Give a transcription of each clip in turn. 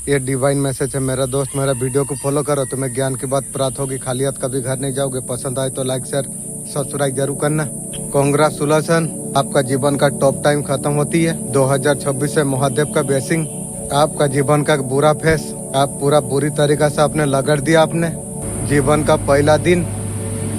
ये divine message है मेरा दोस्त। मेरा वीडियो को फॉलो करो, तुम्हें ज्ञान की बात प्राप्त होगी। खाली हाथ कभी घर नहीं जाओगे। पसंद आए तो लाइक शेयर सब्सक्राइब जरूर करना। कांग्रेचुलेशन, आपका जीवन का टॉप टाइम खत्म होती है। 2026 से महादेव का ब्लेसिंग। आपका जीवन का बुरा फेस आप पूरा बुरी तरीका से आपने लगड़ दिया। आपने जीवन का पहला दिन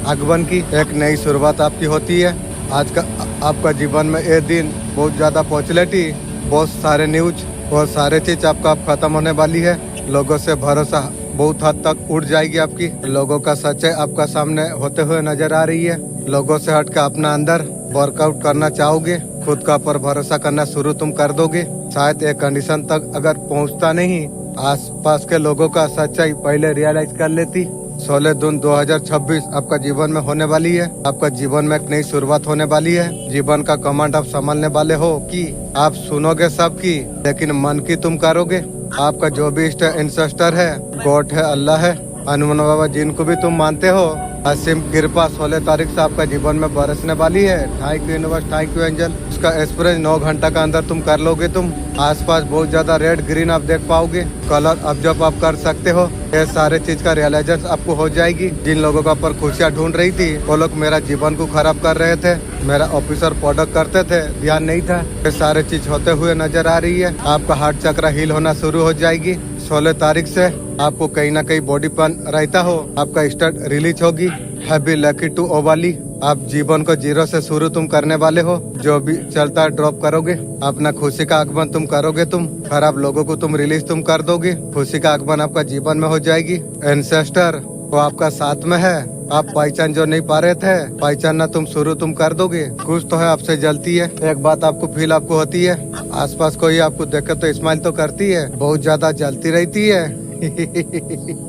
आगमन की एक नई शुरुआत आपकी होती है। आज का आपका जीवन में ये दिन बहुत ज्यादा पॉपुलैरिटी, बहुत सारे न्यूज, बहुत सारे चीज आपका अब खत्म होने वाली है। लोगों से भरोसा बहुत हद तक उड़ जाएगी आपकी। लोगों का सच्चाई आपका सामने होते हुए नजर आ रही है। लोगों से हटकर अपना अंदर वर्कआउट करना चाहोगे। खुद का पर भरोसा करना शुरू तुम कर दोगे। शायद एक कंडीशन तक अगर पहुंचता नहीं, आसपास के लोगों का सच्चाई पहले रियलाइज कर लेती। 16 जून 2026 आपका जीवन में होने वाली है। आपका जीवन में एक नई शुरुआत होने वाली है। जीवन का कमांड आप संभालने वाले हो कि आप सुनोगे सबकी, लेकिन मन की तुम करोगे। आपका जो भी इष्ट एंसेस्टर है, गॉड है, अल्लाह है, हनुमान बाबा, जिनको भी तुम मानते हो, असीम कृपा 16 तारीख से आपका जीवन में बरसने वाली है। Thank you universe, thank you angel. उसका एक्सपीरियंस 9 घंटा का अंदर तुम कर लोगे। तुम आसपास बहुत ज्यादा रेड ग्रीन आप देख पाओगे। कलर ऑब्जर्व आप कर सकते हो। ये सारे चीज का रियलाइजेशन आपको हो जाएगी। जिन लोगों का पर खुशियाँ ढूंढ रही थी, वो लोग मेरा जीवन को खराब कर रहे थे, मेरा ऑफिसर प्रोडक्ट करते थे, ध्यान नहीं था। ये सारे चीज होते हुए नजर आ रही है। आपका हार्ट चक्र हील होना शुरू हो जाएगी। 16 तारीख से आपको कहीं ना कहीं बॉडी पेन रहता हो, आपका स्टार्ट रिलीज होगी। हैप्पी लकी टू ओवाली। आप जीवन को जीरो से शुरू तुम करने वाले हो। जो भी चलता है ड्रॉप करोगे। अपना खुशी का आगमन तुम करोगे। तुम खराब लोगों को तुम रिलीज तुम कर दोगे। खुशी का आगमन आपका जीवन में हो जाएगी। एंसेस्टर वो आपका साथ में है। आप पहचान जो नहीं पा रहे थे, पहचानना तुम शुरू तुम कर दोगे। कुछ तो है आपसे जलती है। एक बात आपको फील आपको होती है, आसपास कोई आपको देखे तो स्माइल तो करती है, बहुत ज्यादा जलती रहती है।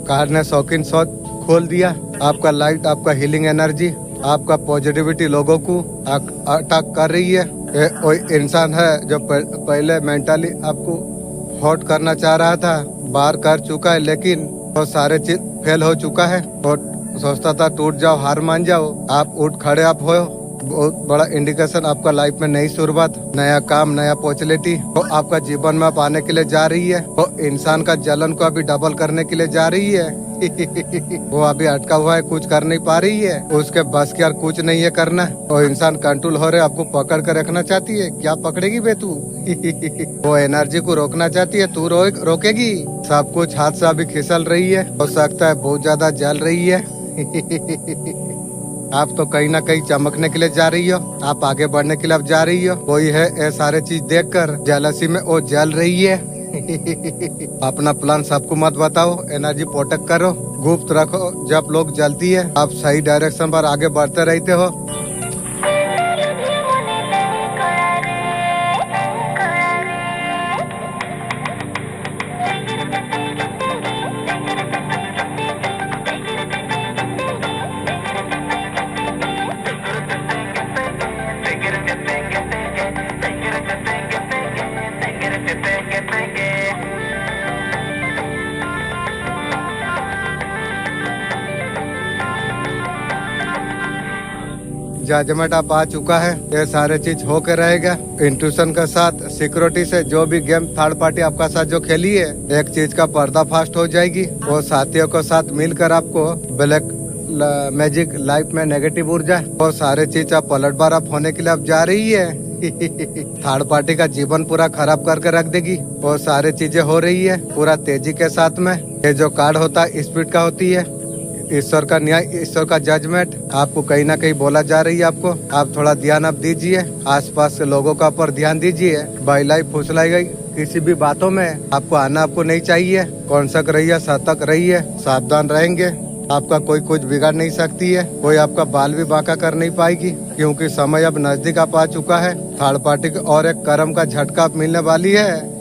कार ने शौकीन सोच खोल दिया। आपका लाइट, आपका हीलिंग एनर्जी, आपका पॉजिटिविटी लोगों को अटैक कर रही है। कोई इंसान है जो पहले मेंटली आपको हॉट करना चाह रहा था, बार कर चुका है, लेकिन वो सारे चीज फेल हो चुका है। और सोचता था टूट जाओ, हार मान जाओ, आप उठ खड़े आप हो। बहुत बड़ा इंडिकेशन आपका लाइफ में नई शुरुआत, नया काम, नया अपॉर्चुनिटी वो आपका जीवन में आप आने के लिए जा रही है। वो इंसान का जलन को अभी डबल करने के लिए जा रही है। वो अभी अटका हुआ है, कुछ कर नहीं पा रही है, उसके बस की यार कुछ नहीं है करना। वो इंसान कंट्रोल हो रहे, आपको पकड़ कर रखना चाहती है। क्या पकड़ेगी बे तू? वो एनर्जी को रोकना चाहती है, तू रोकेगी? सब कुछ हाथ से अभी खिसल रही है। हो सकता है बहुत ज्यादा जल रही है। आप तो कहीं ना कहीं चमकने के लिए जा रही हो, आप आगे बढ़ने के लिए आप जा रही हो। कोई है ये सारे चीज देखकर जेलसी में वो जल रही है। अपना प्लान सबको मत बताओ, एनर्जी प्रोटेक्ट करो, गुप्त रखो। जब लोग जलती है, आप सही डायरेक्शन पर आगे बढ़ते रहते हो। जजमेंट आप आ चुका है। ये सारे चीज होके रहेगा। इंट्यूशन के साथ, सिक्योरिटी से जो भी गेम थर्ड पार्टी आपका साथ जो खेली है, एक चीज का पर्दाफाश हो जाएगी। वो साथियों के साथ मिलकर आपको ब्लैक मैजिक लाइफ में नेगेटिव ऊर्जा वो सारे चीज आप पलट बार आप होने के लिए आप जा रही है। थर्ड पार्टी का जीवन पूरा खराब करके रख देगी। वो सारे चीजें हो रही है पूरा तेजी के साथ में। ये जो कार्ड होता है स्पीड का होती है। ईश्वर का न्याय, ईश्वर का जजमेंट आपको कहीं ना कहीं बोला जा रही है। आपको आप थोड़ा ध्यान आप दीजिए, आसपास के लोगों का पर ध्यान दीजिए। बहलाई फुसलाई गई किसी भी बातों में आपको आना आपको नहीं चाहिए। कौनसक रहिए, सतर्क रहिए, सावधान रहेंगे। आपका कोई कुछ बिगाड़ नहीं सकती है। कोई आपका बाल भी बांका कर नहीं पाएगी, क्योंकि समय अब नजदीक आप आ चुका है। थर्ड पार्टी की और एक कर्म का झटका आप मिलने वाली है।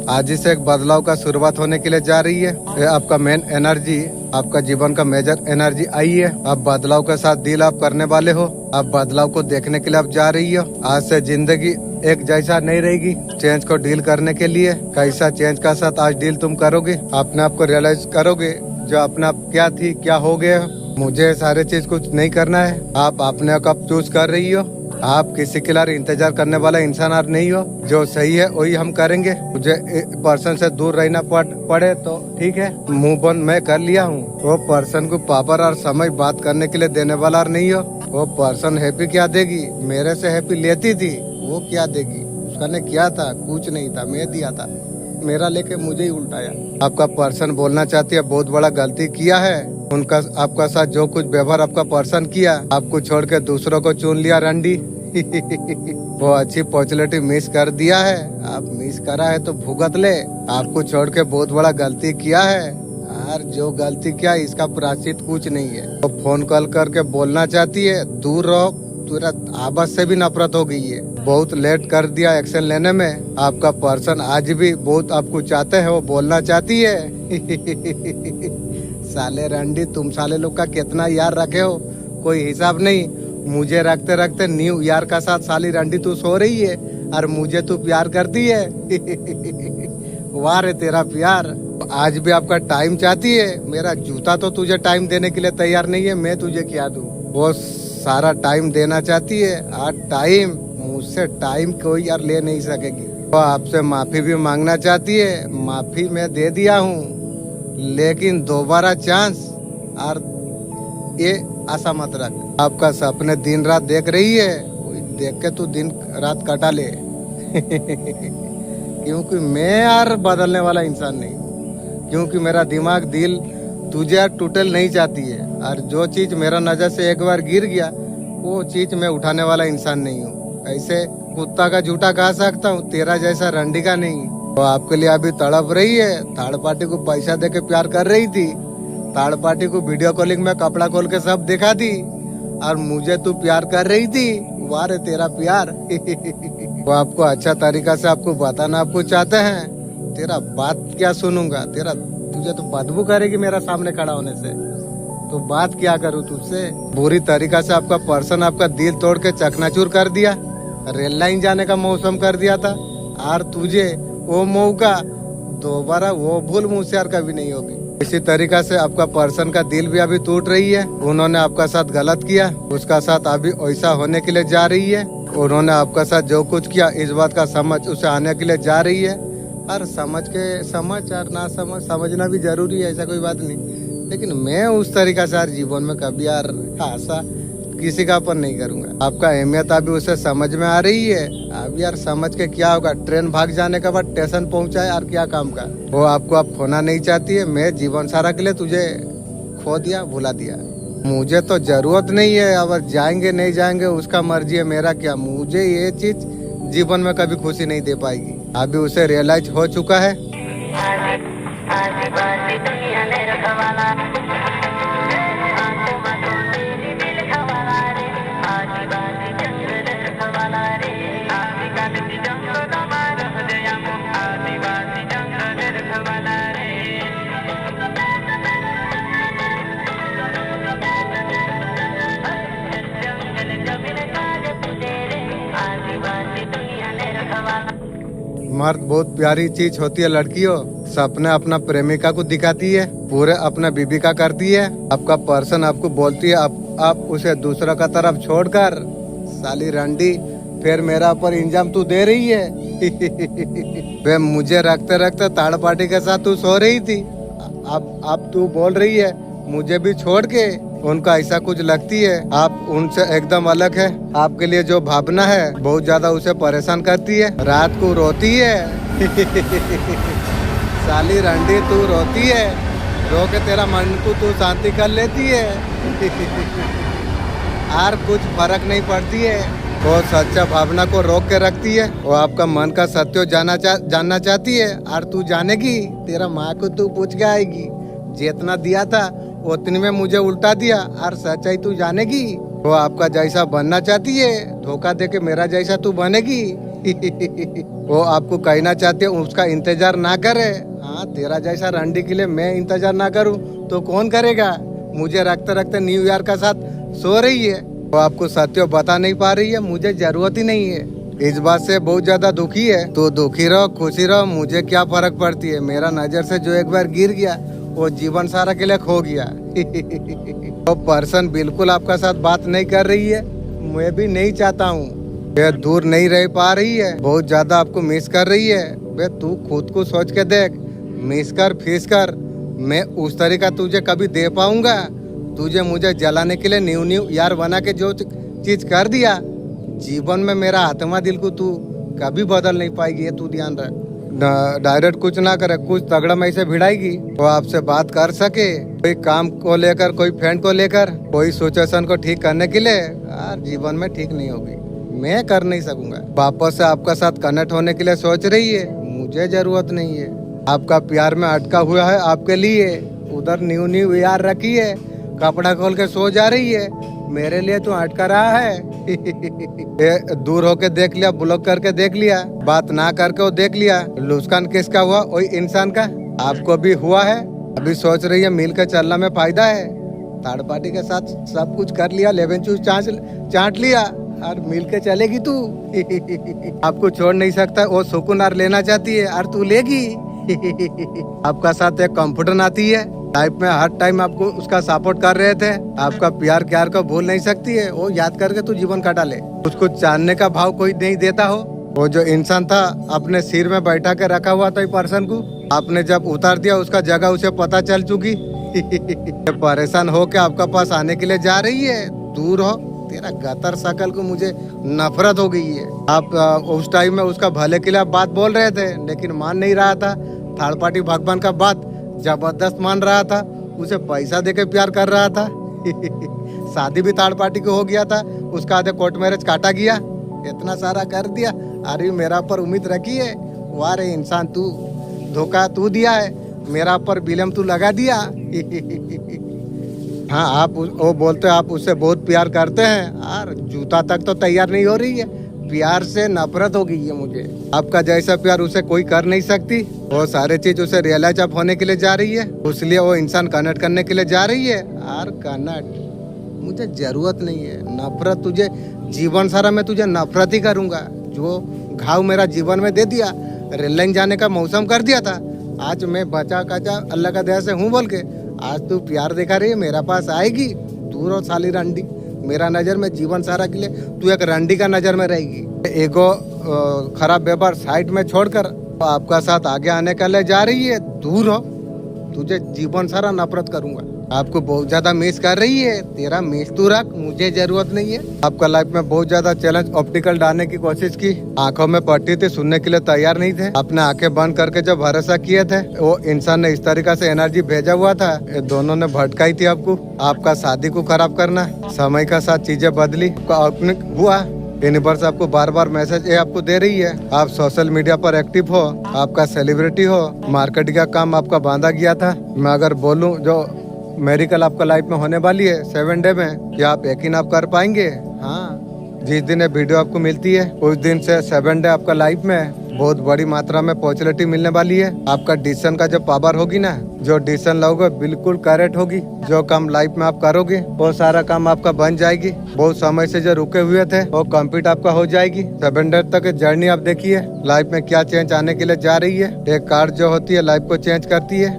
आज ही से एक बदलाव का शुरुआत होने के लिए जा रही है। ये आपका मेन एनर्जी, आपका जीवन का मेजर एनर्जी आई है। आप बदलाव के साथ डील आप करने वाले हो। आप बदलाव को देखने के लिए आप जा रही हो। आज से जिंदगी एक जैसा नहीं रहेगी। चेंज को डील करने के लिए कैसा चेंज का साथ आज डील तुम करोगे, अपने आप को रियलाइज करोगे जो अपने आप क्या थी, क्या हो गया। मुझे सारे चीज कुछ नहीं करना है। आप अपने आप चूज कर रही हो। आप किसी के लिए इंतजार करने वाला इंसान और नहीं हो। जो सही है वही हम करेंगे। मुझे पर्सन से दूर रहना पड़े तो ठीक है, मुंह बंद मैं कर लिया हूँ। वो पर्सन को पावर और समय बात करने के लिए देने वाला और नहीं हो। वो पर्सन हैप्पी क्या देगी, मेरे से हैप्पी लेती थी, वो क्या देगी? उसका ने क्या था, कुछ नहीं था, मैं दिया था, मेरा लेके मुझे ही उल्टाया। आपका पर्सन बोलना चाहती है बहुत बड़ा गलती किया है उनका, आपका साथ जो कुछ व्यवहार आपका पर्सन किया, आपको छोड़ के दूसरों को चुन लिया रंडी। वो अच्छी अपॉर्चुनिटी मिस कर दिया है। आप मिस करा है तो भुगत ले। आपको छोड़ के बहुत बड़ा गलती किया है और जो गलती किया इसका प्रायश्चित कुछ नहीं है। वो फोन कॉल करके बोलना चाहती है दूर रहो, तुरा आवाज से भी नफरत हो गई है। बहुत लेट कर दिया एक्शन लेने में। आपका पर्सन आज भी बहुत आपको चाहते हैं, वो बोलना चाहती है। साले रंडी, तुम साले लोग का कितना यार रखे हो कोई हिसाब नहीं। मुझे रखते रखते न्यू यार का साथ साली रंडी तू सो रही है और मुझे तू प्यार करती है। वाह रे तेरा प्यार। आज भी आपका टाइम चाहती है। मेरा जूता तो तुझे टाइम देने के लिए तैयार नहीं है, मैं तुझे क्या दूं? वो सारा टाइम देना चाहती है और टाइम मुझसे टाइम कोई यार ले नहीं सकेगी। वो आपसे माफी भी मांगना चाहती है, माफी मैं दे दिया हूँ, लेकिन दोबारा चांस और ये आशा मत रख। आपका सपने दिन रात देख रही है, देख के तू दिन रात कटा ले। क्योंकि मैं यार बदलने वाला इंसान नहीं हूँ, क्योंकि मेरा दिमाग दिल तुझे यार टूटल नहीं चाहती है। और जो चीज मेरा नजर से एक बार गिर गया वो चीज मैं उठाने वाला इंसान नहीं हूँ। ऐसे कुत्ता का झूठा खा सकता हूँ, तेरा जैसा रंडी का नहीं। वो आपके लिए अभी तड़प रही है। थर्ड पार्टी को पैसा देके प्यार कर रही थी, थर्ड पार्टी को वीडियो कॉलिंग में कपड़ा खोल के सब दिखा दी, और मुझे तू प्यार कर रही थी। वाह रे तेरा प्यार। वो आपको अच्छा तरीका से आपको बताना आपको चाहते हैं। तेरा बात क्या सुनूंगा, तेरा तुझे तो बदबू करेगी मेरा सामने खड़ा होने से, तो बात क्या करूँ तुझसे? बुरी तरीका से आपका पर्सन आपका दिल तोड़ के चकनाचूर कर दिया, रेल लाइन जाने का मौसम कर दिया था, और तुझे वो मौका दोबारा वो भूल मुझसे यार कभी नहीं होगी। इसी तरीका से आपका पर्सन का दिल भी अभी टूट रही है। उन्होंने आपका साथ गलत किया, उसका साथ अभी ऐसा होने के लिए जा रही है। उन्होंने आपका साथ जो कुछ किया इस बात का समझ उसे आने के लिए जा रही है। और समझ और ना समझना भी जरूरी है, ऐसा कोई बात नहीं। लेकिन मैं उस तरीका से यार जीवन में कभी यार आशा किसी का अपन नहीं करूंगा। आपका अहमियत अभी उसे समझ में आ रही है। अब यार समझ के क्या होगा, ट्रेन भाग जाने के बाद स्टेशन पहुंचा है और क्या काम का। वो आपको आप खोना नहीं चाहती है। मैं जीवन सारा के लिए तुझे खो दिया, भुला दिया। मुझे तो जरूरत नहीं है, अब जाएंगे नहीं जाएंगे उसका मर्जी है, मेरा क्या। मुझे ये चीज जीवन में कभी खुशी नहीं दे पाएगी। अभी उसे रियलाइज हो चुका है। मर्द बहुत प्यारी चीज होती है लड़कियों। सपने अपना प्रेमिका को दिखाती है, पूरे अपना बीबी का करती है। आपका पर्सन आपको बोलती है आप उसे दूसरा का तरफ छोड़कर साली रंडी फिर मेरा ऊपर इंजाम तू दे रही है। वे मुझे रखते रखते थर्ड पार्टी के साथ तू सो रही थी। अब तू बोल रही है मुझे भी छोड़ के। उनका ऐसा कुछ लगती है, आप उनसे एकदम अलग है। आपके लिए जो भावना है बहुत ज्यादा उसे परेशान करती है। रात को रोती है। साली रंडी तू रोती है, रो के तेरा मन को तू शांति कर लेती है। और कुछ फर्क नहीं पड़ती है। वो सच्चा भावना को रोक के रखती है। वो आपका मन का सत्य जानना चाहती है, और तू जानेगी तेरा माँ को तू पूछ के आएगी। जितना दिया था उतने में मुझे उल्टा दिया, और सच्चाई तू जानेगी। वो आपका जैसा बनना चाहती है, धोखा देके मेरा जैसा तू बनेगी। वो आपको कहना चाहती है उसका इंतजार ना करे। हाँ, तेरा जैसा रंडी के लिए मैं इंतजार ना करूँ तो कौन करेगा? मुझे रखते रखते न्यू ईयर का साथ सो रही है। वो आपको सत्य बता नहीं पा रही है, मुझे जरूरत ही नहीं है। इस बात से बहुत ज्यादा दुखी है। तो दुखी रहो, खुशी रहो, मुझे क्या फर्क पड़ती है। मेरा नजर से जो एक बार गिर गया वो जीवन सारा के लिए खो गया। वो पर्सन बिल्कुल आपका साथ बात नहीं कर रही है। मैं भी नहीं चाहता हूँ। ये दूर नहीं रह पा रही है, बहुत ज्यादा आपको मिस कर रही है। बे तू खुद को सोच के देख, मिस कर फीस कर, मैं उस तरीका तुझे कभी दे पाऊंगा? तुझे मुझे जलाने के लिए न्यू न्यू यार बना के जो चीज कर दिया, जीवन में मेरा आत्मा दिल को तू कभी बदल नहीं पाएगी, ये तू ध्यान रख। डायरेक्ट कुछ ना करे, कुछ तगड़ा में से भिड़ाएगी तो आपसे बात कर सके, कोई काम को लेकर, कोई फ्रेंड को लेकर, कोई सिचुएशन को ठीक करने के लिए, यार जीवन में ठीक नहीं होगी, मैं कर नहीं सकूंगा। वापस से आपका साथ कनेक्ट होने के लिए सोच रही है, मुझे जरूरत नहीं है। आपका प्यार में अटका हुआ है आपके लिए, उधर न्यू न्यू यार रखी है, कपड़ा खोल के सो जा रही है, मेरे लिए तो अटका रहा है। दूर होके देख लिया, ब्लॉक करके देख लिया, बात ना करके वो देख लिया, नुकसान किसका हुआ? वही इंसान का। आपको भी हुआ है, अभी सोच रही है मिल के चलना में फायदा है। थर्ड पार्टी के साथ सब कुछ कर लिया, लेवन चूस चाट लिया और मिल के चलेगी तू। आपको छोड़ नहीं सकता, वो सुकून और लेना चाहती है और तू लेगी। आपका साथ एक कंफर्टन आती है लाइफ में, हर टाइम आपको उसका सपोर्ट कर रहे थे। आपका प्यार को भूल नहीं सकती है, वो याद करके तू जीवन काटा ले। उसको जानने का भाव कोई नहीं देता हो। वो जो इंसान था अपने सिर में बैठा के रखा हुआ था पर्सन को, आपने जब उतार दिया उसका जगह उसे पता चल चुकी। परेशान हो के आपका पास आने के लिए जा रही है, दूर हो। तेरा गतर शकल को मुझे नफरत हो गई है। आप उस टाइम में उसका भले के लिए आप बात बोल रहे थे, लेकिन मान नहीं रहा था। थर्ड पार्टी भगवान का बात जबरदस्त मान रहा था, उसे पैसा देके प्यार कर रहा था। शादी भी थर्ड पार्टी को हो गया था, उसका आधे कोर्ट मैरिज काटा गया, इतना सारा कर दिया। अरे मेरा पर उम्मीद रखी है, वाह रे इंसान, तू धोखा तू दिया है, मेरा पर बिलम तू लगा दिया। हाँ, आप वो बोलते आप उससे बहुत प्यार करते हैं, और जूता तक तो तैयार नहीं हो रही है, प्यार से नफरत हो गई है मुझे। आपका जैसा प्यार उसे कोई कर नहीं सकती। वो सारे चीज उसे रियलाइज अप होने के लिए जा रही है, इसलिए वो इंसान कनेक्ट करने के लिए जा रही है। और कनेक्ट मुझे जरूरत नहीं है, नफरत तुझे जीवन सारा मैं तुझे नफरत ही करूंगा। जो घाव मेरा जीवन में दे दिया, रेल लाइन जाने का मौसम कर दिया था, आज मैं बचा कचा अल्लाह का दया से हूँ बोल के आज तू प्यार दिखा रही है, मेरा पास आएगी। दूर हो साली रंडी, मेरा नजर में जीवन सारा के लिए तू एक रंडी का नजर में रहेगी। एगो खराब व्यवहार साइड में छोड़कर आपका साथ आगे आने के लिए जा रही है, दूर हो, तुझे जीवन सारा नफरत करूंगा। आपको बहुत ज्यादा मिस कर रही है, तेरा मिस तू रख, मुझे जरूरत नहीं है। आपका लाइफ में बहुत ज्यादा चैलेंज ऑप्टिकल डालने की कोशिश की, आंखों में पट्टी थी, सुनने के लिए तैयार नहीं थे। अपने आंखें बंद करके जब भरोसा किए थे, वो इंसान ने इस तरीका से एनर्जी भेजा हुआ था, ये दोनों ने भटकाई थी आपको। आपका शादी को खराब करना, समय का साथ चीजें बदली, हुआ। यूनिवर्स आपको बार बार मैसेज आपको दे रही है, आप सोशल मीडिया पर एक्टिव हो, आपका सेलिब्रिटी हो, मार्केटिंग का काम आपका बांधा गया था। मैं अगर बोलूं जो मेरिकल आपका लाइफ में होने वाली है 7 डे में, क्या आप यकीन आप कर पाएंगे? हाँ, जिस दिन ये वीडियो आपको मिलती है उस दिन से 7 डे आपका लाइफ में बहुत बड़ी मात्रा में पॉजिटिविटी मिलने वाली है। आपका डिसीजन का जो पावर होगी ना, जो डिसीजन लोगे बिल्कुल करेक्ट होगी। जो काम लाइफ में आप करोगे वो सारा काम आपका बन जाएगी। बहुत समय से जो रुके हुए थे वो कंप्लीट आपका हो जाएगी। 7 डे तक जर्नी आप देखिए, लाइफ में क्या चेंज आने के लिए जा रही है। एक कार्ड जो होती है लाइफ को चेंज करती है,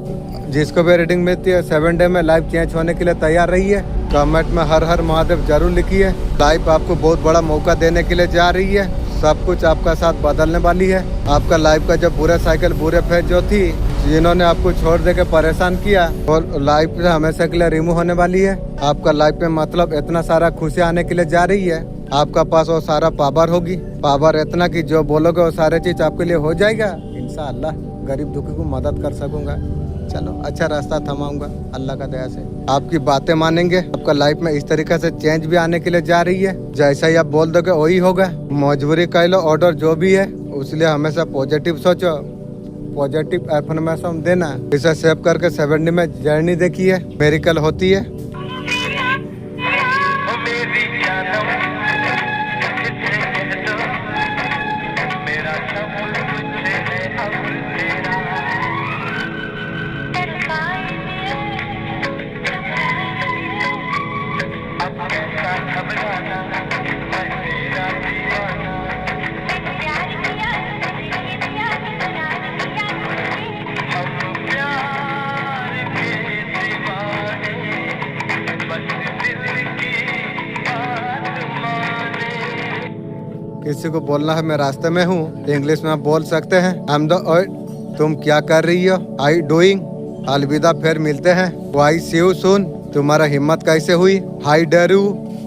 जिसको भी रीडिंग मिलती है 7 डे में लाइफ चेंज होने के लिए तैयार रही है। कमेंट में हर हर महादेव जरूर लिखिए। लाइफ आपको बहुत बड़ा मौका देने के लिए जा रही है, सब कुछ आपका साथ बदलने वाली है। आपका लाइफ का जो बुरे साइकिल, बुरे फेज जो थी, जिन्होंने आपको छोड़ दे के परेशान किया, और लाइफ से हमेशा के लिए रिमूव होने वाली है। आपका लाइफ में मतलब इतना सारा खुशी आने के लिए जा रही है। आपका पास वो सारा पावर होगी, पावर इतना कि जो बोलोगे वो सारे चीज आपके लिए हो जाएगा। इंशाअल्लाह गरीब दुखी को मदद कर सकूंगा। चलो अच्छा रास्ता थमाऊंगा अल्लाह का दया से। आपकी बातें मानेंगे, आपका लाइफ में इस तरीके से चेंज भी आने के लिए जा रही है। जैसा ही आप बोल दोगे वही होगा। मजबूरी कह लो, ऑर्डर जो भी है, इसलिए हमेशा पॉजिटिव सोचो, पॉजिटिव एफर्मेशन देना। इसे सेव करके 7 में जर्नी देखिए, मेरिकल होती है। किसी को बोलना है मैं रास्ते में हूँ, इंग्लिश में आप बोल सकते हैं आई एम द तुम क्या कर रही हो, आई डूइंग, अलविदा फिर मिलते हैं, वाई सी यू सून, तुम्हारा हिम्मत कैसे हुई, हाई डेयर यू,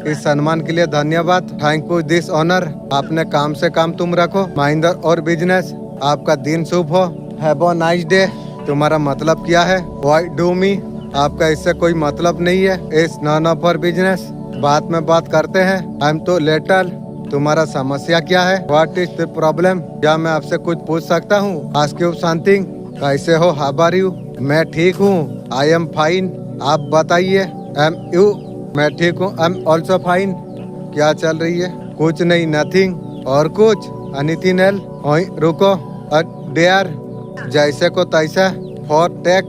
इस सम्मान के लिए धन्यवाद, थैंक यू दिस ऑनर, आपने काम से काम तुम रखो, माइंड और बिजनेस, आपका दिन शुभ हो, हैव अ नाइस डे, तुम्हारा मतलब क्या है, व्हाई डू मी, आपका इससे कोई मतलब नहीं है, इस नॉन ऑफ अवर बिजनेस, बात में बात करते हैं, आई एम तो लेटल, तुम्हारा समस्या क्या है, व्हाट इज द प्रॉब्लम, क्या मैं आपसे कुछ पूछ सकता हूँ, आस्क यू समथिंग, कैसे हो, हाउ आर यू, मैं ठीक हूँ, आई एम फाइन, आप बताइए, एम यू, मैं ठीक हूँ, आई एम ऑल्सो फाइन, क्या चल रही है, कुछ नहीं, नथिंग, और कुछ, एनीथिंग एल्स, ओए रुको, डेयर, जैसे को तैसा, फॉर टेक,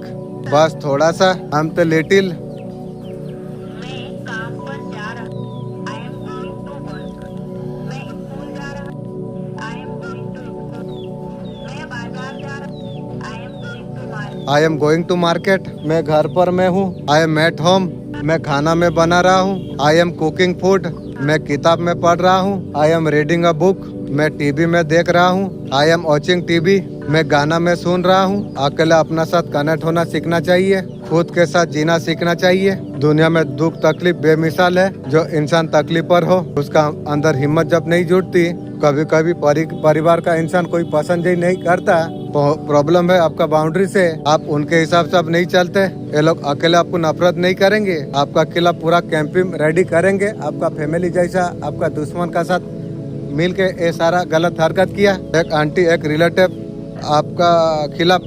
बस थोड़ा सा, आई एम तो लिटिल, मैं काम पर जा रहा हूँ। I am going to work. मैं स्कूल जा रहा हूँ। I am going to school. मैं बाजार जा रहा हूँ। I am going to market. I am going to market, मैं घर पर मैं हूँ, आई एम एट होम, मैं खाना में बना रहा हूँ, आई एम कुकिंग फूड, मैं किताब में पढ़ रहा हूँ, I am reading a book, मैं टीवी में देख रहा हूँ, आई एम वॉचिंग टीवी, मैं गाना में सुन रहा हूँ, अकेला अपना साथ कनेक्ट होना सीखना चाहिए, खुद के साथ जीना सीखना चाहिए, दुनिया में दुख तकलीफ बेमिसाल है, जो इंसान तकलीफ पर हो उसका अंदर हिम्मत जब नहीं जुटती, कभी कभी परिवार का इंसान कोई पसंद ही नहीं करता, प्रॉब्लम है आपका बाउंड्री से, आप उनके हिसाब से आप नहीं चलते, ये लोग अकेले आपको नफरत नहीं करेंगे, आपका खिलाफ पूरा कैंपिंग रेडी करेंगे, आपका फैमिली जैसा आपका दुश्मन का साथ मिल के ये सारा गलत हरकत किया, एक आंटी एक रिलेटिव आपका खिलाफ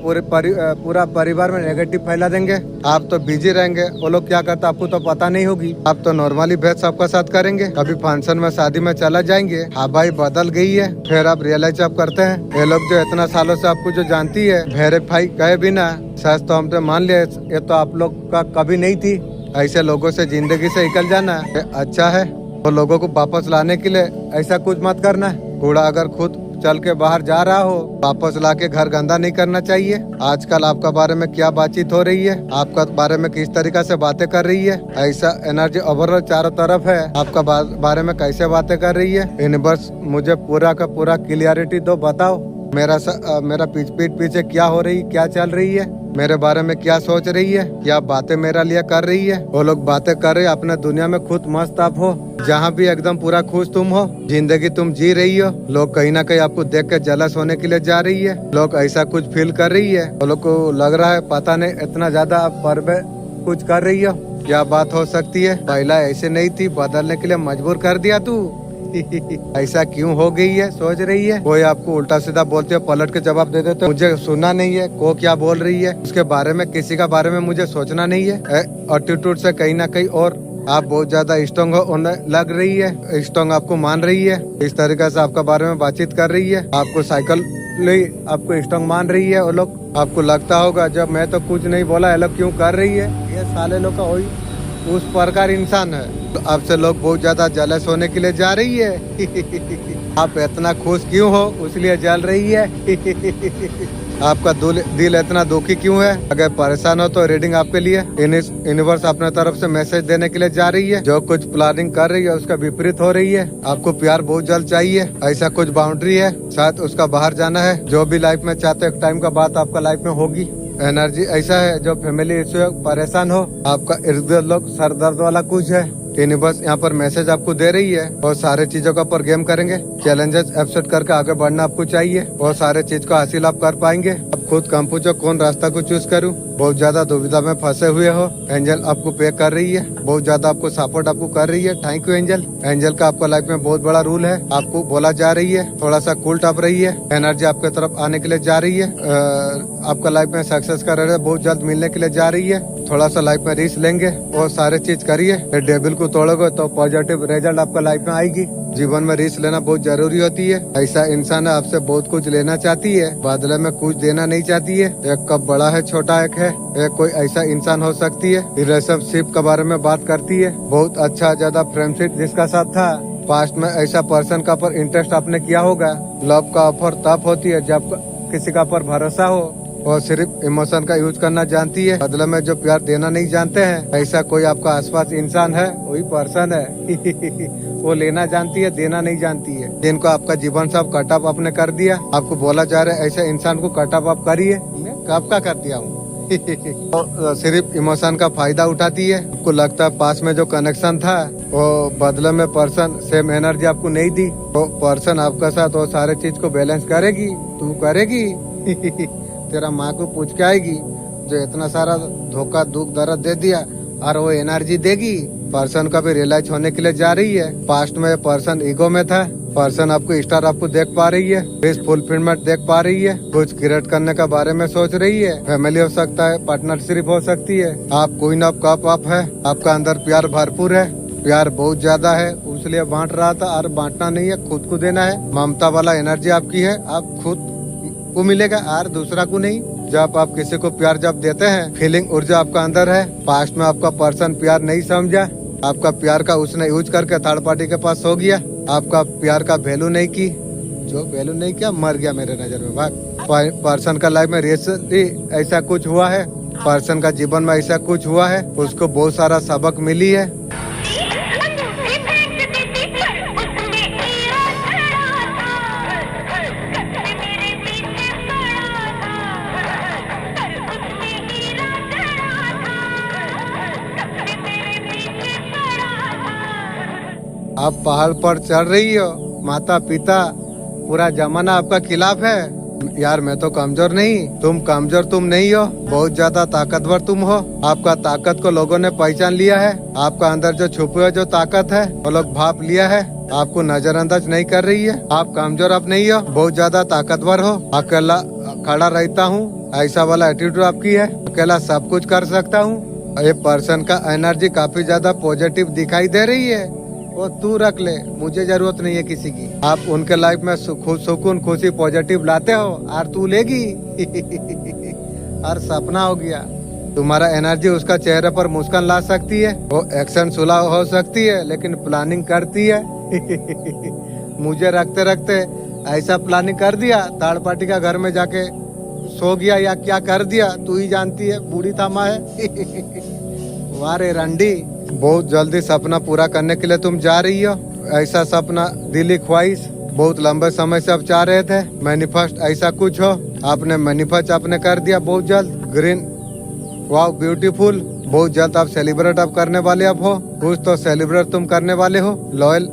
पूरा परिवार में नेगेटिव फैला देंगे, आप तो बिजी रहेंगे, वो लोग क्या करते आपको तो पता नहीं होगी, आप तो नॉर्मली भेद सबका साथ करेंगे, कभी फंक्शन में शादी में चला जाएंगे, हाँ भाई बदल गई है, फिर आप रियलाइज आप करते हैं ये लोग जो इतना सालों से आपको जो जानती है वेरीफाई कहे बिना, सच तो हम तो मान लिया ये तो आप लोग का कभी नहीं थी, ऐसे लोगों से जिंदगी से निकल जाना अच्छा है, तो लोगों को वापस लाने के लिए ऐसा कुछ मत करना है, कूड़ा अगर खुद चल के बाहर जा रहा हो वापस लाके घर गंदा नहीं करना चाहिए, आजकल आपका बारे में क्या बातचीत हो रही है, आपका बारे में किस तरीका से बातें कर रही है, ऐसा एनर्जी ओवरऑल चारों तरफ है, आपका बारे में कैसे बातें कर रही है, यूनिवर्स मुझे पूरा का पूरा क्लियरिटी दो, बताओ मेरा पीठ पीछे क्या हो रही, क्या चल रही है, मेरे बारे में क्या सोच रही है, क्या बातें मेरा लिए कर रही है, वो लोग बातें कर रहे अपने दुनिया में खुद मस्त आप हो, जहाँ भी एकदम पूरा खुश तुम हो, जिंदगी तुम जी रही हो, लोग कहीं ना कहीं आपको देख के जलस होने के लिए जा रही है, लोग ऐसा कुछ फील कर रही है, वो लोग को लग रहा है पता नहीं इतना ज्यादा आप पर कुछ कर रही हो, क्या बात हो सकती है, पहला ऐसे नहीं थी, बदलने के लिए मजबूर कर दिया तू ऐसा क्यों हो गई है, सोच रही है, कोई आपको उल्टा सीधा बोलते हो पलट के जवाब दे देते हो, मुझे सुनना नहीं है, को क्या बोल रही है उसके बारे में, किसी का बारे में मुझे सोचना नहीं है, एटीट्यूड से कहीं ना कहीं और आप बहुत ज्यादा स्ट्रॉन्ग लग रही है, स्ट्रॉन्ग आपको मान रही है, इस तरीके से आपका बारे में बातचीत कर रही है, आपको साइकिल आपको स्ट्रॉन्ग मान रही है, वो लोग आपको लगता होगा जब मैं तो कुछ नहीं बोला ये लोग क्यों कर रही है, ये साले लोग का वही उस प्रकार इंसान है, तो आपसे लोग बहुत ज्यादा जलस होने के लिए जा रही है आप इतना खुश क्यों हो उसलिए जल रही है आपका दिल इतना दुखी क्यों है, अगर परेशान हो तो रीडिंग आपके लिए, यूनिवर्स अपने तरफ से मैसेज देने के लिए जा रही है, जो कुछ प्लानिंग कर रही है उसका विपरीत हो रही है, आपको प्यार बहुत जल्द चाहिए, ऐसा कुछ बाउंड्री है, शायद उसका बाहर जाना है, जो भी लाइफ में चाहते एक टाइम का बात आपका लाइफ में होगी, एनर्जी ऐसा है जो फैमिली इश्यू परेशान हो, आपका इर्द गिर्द लोग सर दर्द वाला कुछ है, यूनिवर्स यहाँ पर मैसेज आपको दे रही है, और सारे चीजों का पर गेम करेंगे, चैलेंजेस एक्सेप्ट करके आगे बढ़ना आपको चाहिए, और सारे चीज को हासिल आप कर पाएंगे, अब खुद कम पूछो कौन रास्ता को चूज करूँ, बहुत ज्यादा दुविधा में फंसे हुए हो, एंजल आपको पे कर रही है, बहुत ज्यादा आपको सपोर्ट आपको कर रही है, थैंक यू एंजल, एंजल का आपका लाइफ में बहुत बड़ा रूल है, आपको बोला जा रही है, थोड़ा सा कूल टप रही है, एनर्जी आपके तरफ आने के लिए जा रही है, आपका लाइफ में सक्सेस का रेट बहुत जल्द मिलने के लिए जा रही है, थोड़ा सा लाइफ में रिस्क लेंगे और सारे चीज करिए, डेबिल को तोड़ोगे तो पॉजिटिव रिजल्ट आपका लाइफ में आएगी, जीवन में रिस्क लेना बहुत जरूरी होती है, ऐसा इंसान आपसे बहुत कुछ लेना चाहती है, बदले में कुछ देना नहीं चाहती है, एक कप बड़ा है छोटा एक है, एक कोई ऐसा इंसान हो सकती है, रिलेशनशिप के बारे में बात करती है, बहुत अच्छा ज्यादा फ्रेंडशिप जिसका साथ था, पास्ट में ऐसा पर्सन का पर इंटरेस्ट आपने किया होगा, लव का ऑफर तब होती है जब किसी का पर भरोसा हो, वो सिर्फ इमोशन का यूज करना जानती है, बदले में जो प्यार देना नहीं जानते हैं। ऐसा कोई आपका आसपास इंसान है, वही पर्सन है वो लेना जानती है, देना नहीं जानती है। जिनको आपका जीवन सब कट ऑफ आपने कर दिया, आपको बोला जा रहा है ऐसे इंसान को कट ऑफ आप करिए, मैं कब का कर दिया हूँ तो सिर्फ इमोशन का फायदा उठाती है। आपको लगता है पास में जो कनेक्शन था वो बदले में पर्सन सेम एनर्जी आपको नहीं दी, वो पर्सन आपका साथ वो सारे चीज को बैलेंस करेगी, तू करेगी तेरा माँ को पूछ के आएगी जो इतना सारा धोखा दुख दर्द दे दिया, और वो एनर्जी देगी। पर्सन का भी रियलाइज होने के लिए जा रही है। पास्ट में पर्सन ईगो में था, पर्सन आपको स्टार आपको देख पा रही है, इस फुलफिलमेंट देख पा रही है, कुछ क्रिएट करने का बारे में सोच रही है। फैमिली हो सकता है, पार्टनरशिप हो सकती है। आप क्वीन ऑफ कप आप है, आपका अंदर प्यार भरपूर है, प्यार बहुत ज्यादा है, इसलिए बांट रहा था। और बांटना नहीं है, खुद को देना है। ममता वाला एनर्जी आपकी है, आप खुद को मिलेगा और दूसरा को नहीं। जब आप किसी को प्यार जब देते हैं, फीलिंग ऊर्जा आपका अंदर है। पास्ट में आपका पर्सन प्यार नहीं समझा, आपका प्यार का उसने यूज करके थर्ड पार्टी के पास हो गया, आपका प्यार का वैल्यू नहीं की, जो वैल्यू नहीं किया मर गया मेरे नजर में। भाग पर्सन का लाइफ में रिसेंटली ऐसा कुछ हुआ है, पर्सन का जीवन में ऐसा कुछ हुआ है, उसको बहुत सारा सबक मिली है। आप पहाड़ पर चढ़ रही हो, माता पिता पूरा जमाना आपका खिलाफ है। यार मैं तो कमजोर नहीं, तुम कमजोर तुम नहीं हो, बहुत ज्यादा ताकतवर तुम हो। आपका ताकत को लोगों ने पहचान लिया है, आपका अंदर जो छुपी हुई जो ताकत है वो लोग भाप लिया है, आपको नजरअंदाज नहीं कर रही है। आप कमजोर आप नहीं हो, बहुत ज्यादा ताकतवर हो। अकेला खड़ा रहता हूँ ऐसा वाला एटीट्यूड आपकी है, अकेला सब कुछ कर सकता हूँ। ये पर्सन का एनर्जी काफी ज्यादा पॉजिटिव दिखाई दे रही है, वो तू रख ले, मुझे जरूरत नहीं है किसी की। आप उनके लाइफ में सुकून खुशी पॉजिटिव लाते हो और तू लेगी और सपना हो गया। तुम्हारा एनर्जी उसका चेहरे पर मुस्कान ला सकती है, वो एक्शन सुलह हो सकती है, लेकिन प्लानिंग करती है मुझे रखते रखते ऐसा प्लानिंग कर दिया, थर्ड पार्टी का घर में जाके सो गया या क्या कर दिया तू ही जानती है, बूढ़ी थामा है वारे रंडी। बहुत जल्दी सपना पूरा करने के लिए तुम जा रही हो, ऐसा सपना दिली ख्वाहिश बहुत लंबे समय से आप चाह रहे थे। मैनिफेस्ट ऐसा कुछ हो, आपने मैनिफेस्ट आपने कर दिया बहुत जल्द। ग्रीन वाओ ब्यूटीफुल, बहुत जल्द आप सेलिब्रेट आप करने वाले अब हो, कुछ तो सेलिब्रेट तुम करने वाले हो। लॉयल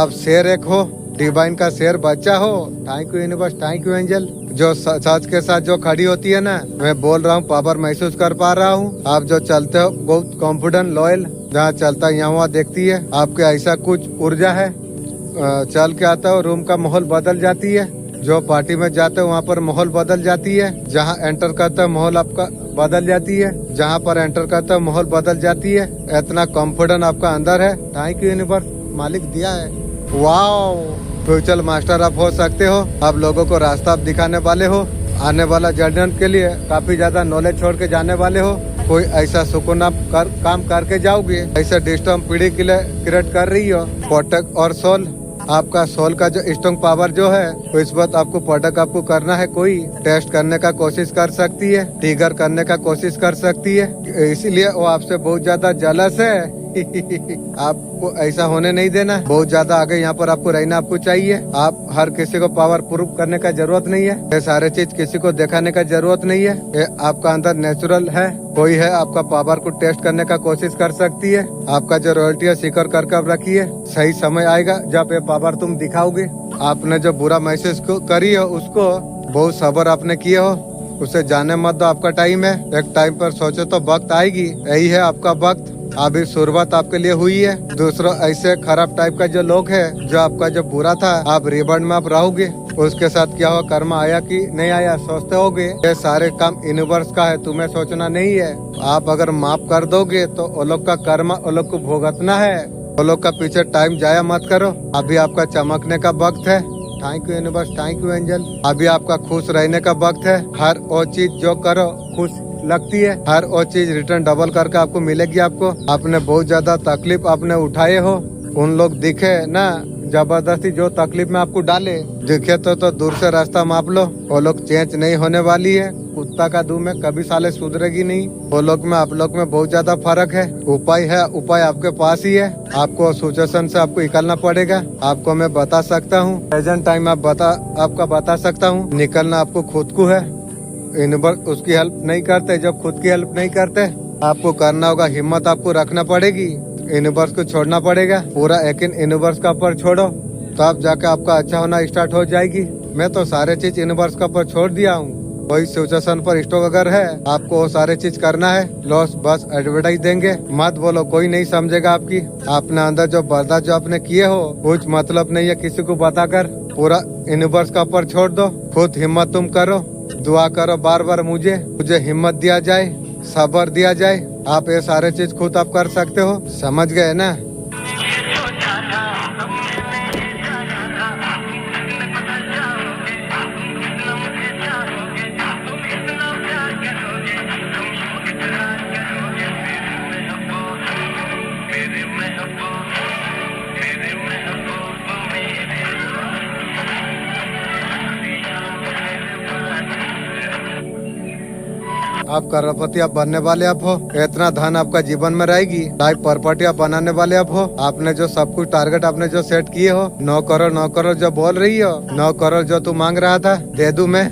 अब शेर एक हो, डिवाइन का शेर बच्चा हो। Thank you universe, thank you angel. जो सच के साथ जो खड़ी होती है ना, मैं बोल रहा हूँ पावर महसूस कर पा रहा हूँ। आप जो चलते हो बहुत कॉन्फिडेंट लॉयल, जहाँ चलता है यहाँ वहाँ देखती है, आपके ऐसा कुछ ऊर्जा है। चल के आता हो रूम का माहौल बदल जाती है, जो पार्टी में जाते हो वहाँ पर माहौल बदल जाती है, जहाँ एंटर करते हो माहौल आपका बदल जाती है, जहाँ पर एंटर करते हो माहौल बदल जाती है। इतना कॉन्फिडेंट आपका अंदर है। थैंक यू यूनिवर्स, मालिक दिया है। वाओ, फ्यूचर मास्टर आप हो सकते हो, आप लोगों को रास्ता आप दिखाने वाले हो। आने वाला जर्नी के लिए काफी ज्यादा नॉलेज छोड़ के जाने वाले हो। कोई ऐसा सुकून आप काम करके जाओगे, ऐसा डिस्टर्ब पीढ़ी के लिए क्रिएट कर रही हो। प्रोटेक्ट और सोल, आपका सोल का जो स्ट्रॉन्ग पावर जो है, तो इस बात आपको प्रोटेक्ट आपको करना है। कोई टेस्ट करने का कोशिश कर सकती है, ट्रिगर करने का कोशिश कर सकती है, इसीलिए वो आपसे बहुत ज्यादा जलस है आपको ऐसा होने नहीं देना। बहुत ज्यादा आगे यहाँ पर आपको रहना आपको चाहिए। आप हर किसी को पावर प्रूफ करने का जरूरत नहीं है, ये सारे चीज किसी को दिखाने का जरूरत नहीं है, ये आपका अंदर नेचुरल है। कोई है आपका पावर को टेस्ट करने का कोशिश कर सकती है, आपका जो रॉयल्टी है सीकर कर रखिए। सही समय आएगा जब ये पावर तुम दिखाओगे। आपने जो बुरा मैसेज को करी हो उसको बहुत सब्र आपने किए हो, उसे जाने मत दो। आपका टाइम है, एक टाइम पर सोचो तो वक्त आएगी, यही है आपका वक्त। अभी शुरुआत आपके लिए हुई है। दूसरों ऐसे खराब टाइप का जो लोग है, जो आपका जो बुरा था, आप रिबर्ड में आप रहोगे, उसके साथ क्या हुआ, कर्म आया कि नहीं आया सोचते होगे। ये सारे काम यूनिवर्स का है, तुम्हें सोचना नहीं है। आप अगर माफ कर दोगे तो वो लोग का कर्म वो लोग को भुगतना है। वो लोग का पीछे टाइम जाया मत करो, अभी आपका चमकने का वक्त है। Thank you universe, thank you angel. अभी आपका खुश रहने का वक्त है। हर वो चीज जो करो खुश लगती है, हर वो चीज रिटर्न डबल करके आपको मिलेगी। आपको आपने बहुत ज्यादा तकलीफ आपने उठाए हो, उन लोग दिखे ना जबरदस्ती जो तकलीफ में आपको डाले, दिखे तो दूर से रास्ता माप लो। वो लोग चेंज नहीं होने वाली है। कुत्ता का दूध में कभी साले सुधरेगी नहीं। वो लोग में आप लोग में बहुत ज्यादा फर्क है। उपाय आपके पास ही है। आपको सिचुएशन से आपको निकलना पड़ेगा। आपको मैं बता सकता हूँ, प्रेजेंट टाइम आपका बता सकता हूँ। निकलना आपको खुद को है। यूनिवर्स उसकी हेल्प नहीं करते। जब खुद की हेल्प नहीं करते, आपको करना होगा, हिम्मत आपको रखना पड़ेगी। यूनिवर्स को छोड़ना पड़ेगा पूरा। यकीन यूनिवर्स का ऊपर छोड़ो, तब जाके आपका अच्छा होना स्टार्ट हो जाएगी। मैं तो सारे चीज यूनिवर्स का ऊपर छोड़ दिया हूँ। कोई सिचुएशन पर स्टॉक अगर है, आपको वो सारे चीज करना है। लॉस बस एडवर्टाइज देंगे, मत बोलो, कोई नहीं समझेगा आपकी। आपने अंदर जो बर्दाश्त जो आपने किए हो, कुछ मतलब नहीं है किसी को बताकर। पूरा यूनिवर्स का ऊपर छोड़ दो। खुद हिम्मत तुम करो, दुआ करो बार बार मुझे हिम्मत दिया जाए, सब्र दिया जाए। आप ये सारे चीज खुद आप कर सकते हो। समझ गए ना? आप करोड़पति आप बनने वाले आप हो। इतना धन आपका जीवन में रहेगी। लाइफ प्रॉपर्टी आप बनाने वाले आप हो। आपने जो सब कुछ टारगेट आपने जो सेट किए हो, 9 करोड़ जो बोल रही हो, 9 करोड़ जो तू मांग रहा था, दे दूं मैं।